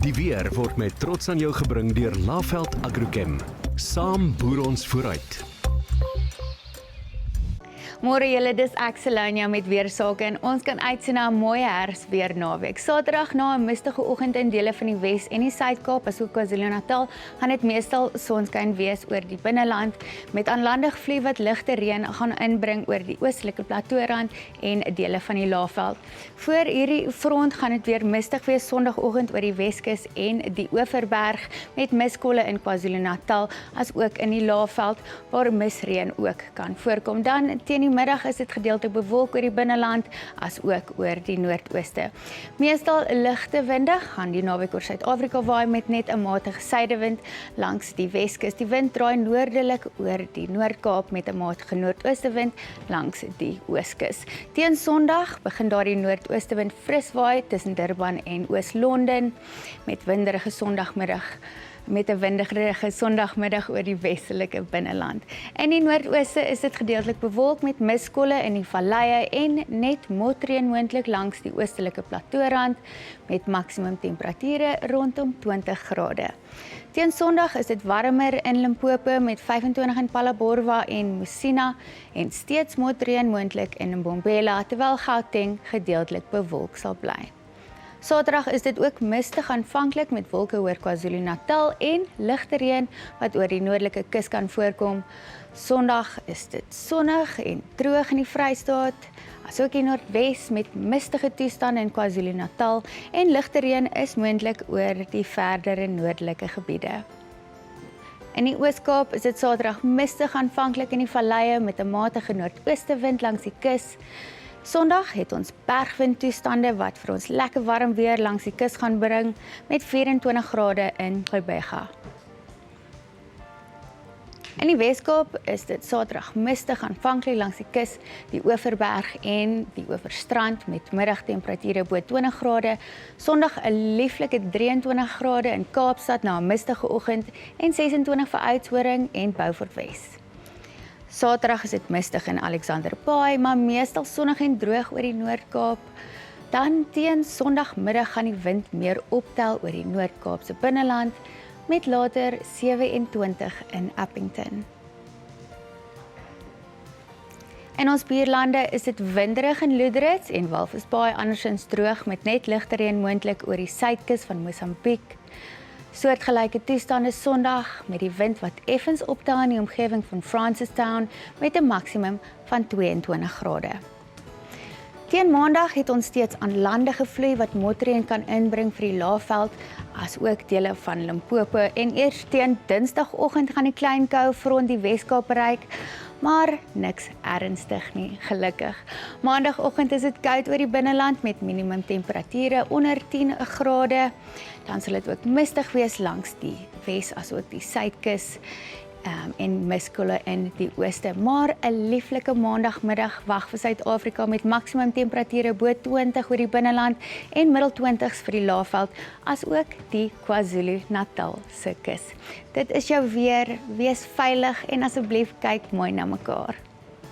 Die weer word met trots aan jou gebring deur Laveld Agrochem. Saam boer ons vooruit. Môre julle, dis ek Selania met weersake en ons kan uitsien na 'n mooi herfsweer naweek. Saterdag na 'n mistige oggend in dele van die Wes en die Suid-Kaap, asook KwaZulu-Natal, gaan dit meestal sonskyn wees oor die binneland met aanlandige vloei wat ligte reën gaan inbring oor die oostelike plateaurand en dele van die Laagveld. Voor hierdie front gaan dit weer mistig wees Sondagoggend oor die Weskus en die Oeverberg met miskolle in KwaZulu-Natal asook in die Laagveld waar misreën ook kan voorkom. Dan teen die middag is dit gedeeltelik bewolk oor die binneland as ook oor die noordooste. Meestal ligte winde gaan die naweek oor Suid-Afrika waai met net 'n matige suidewind langs die Weskus. Die wind draai noordelik oor die Noord-Kaap met 'n matige noordoostewind langs die Ooskus. Teen Sondag begin daardie noordoostewind fris waai tussen Durban en Oos-London met winderige Sondagmiddag oor die westelike binneland. In die noordooste is dit gedeeltelik bewolk met miskolle in die valleie en net motreën moontlik langs die oostelike plateaurand met maksimum temperature rondom 20 grade. Teen Sondag is dit warmer in Limpopo met 25 in Phalaborwa en Musina en steeds motreën moontlik in Mbombela terwyl Gauteng gedeeltelik bewolk sal bly. Saterdag is dit ook mistig aanvanklik met wolke oor KwaZulu-Natal en ligte reën wat oor die noordelike kus kan voorkom. Sondag is dit sonnig en droog in die Vrystaat, asook die Noordwes met mistige toestande in KwaZulu-Natal en ligte reën is moontlik oor die verdere noordelike gebiede. In die Oos-Kaap is dit Saterdag mistig aanvanklik in die valleie met 'n matige noordoostewind langs die kus. Sondag het ons bergwindtoestande wat vir ons lekker warm weer langs die kus gaan bring met 24 grade in Gqeberha. In die Weskaap is dit Saterdag mistig aanvanklik langs die kus, die Oeverberg en die Oeverstrand met middagtemperature bo 20 grade. Sondag 'n lieflike 23 grade in Kaapstad na 'n mistige oggend en 26 vir Oudtshoorn en Beaufort Wes. Saterdag is dit mistig in Alexander Bay, maar meestal sonnig en droog oor die Noord-Kaap. Dan teen Sondagmiddag gaan die wind meer optel oor die Noord-Kaapse binneland met later 27 in Appington. In ons buurlande is dit winderig in Loederitz en Walvis Bay andersins droog met net ligte reën moontlik oor die suidkus van Mosambiek. Soortgelyke toestande Sondag met die wind wat effens optel in die omgewing van Francistown met 'n maksimum van 22 grade. Teen Maandag het ons steeds aanlandige vloei wat motreën kan inbring vir die Laagveld as ook dele van Limpopo en eers teen Dinsdagoggend gaan die klein koue front die Weskaap bereik, maar niks ernstig nie, gelukkig. Maandagoggend is dit koud oor die binneland met minimum temperature onder 10 grade. Dan sal dit ook mistig wees langs die Wes asook die Suidkus en miskolle in die ooste. Maar 'n lieflike maandagmiddag wag vir Suid-Afrika met maksimum temperature bo 20 oor die binneland en middel 20s vir die Laagveld asook die KwaZulu-Natal se kus. Dit is jou weer, wees veilig en asseblief kyk mooi na mekaar.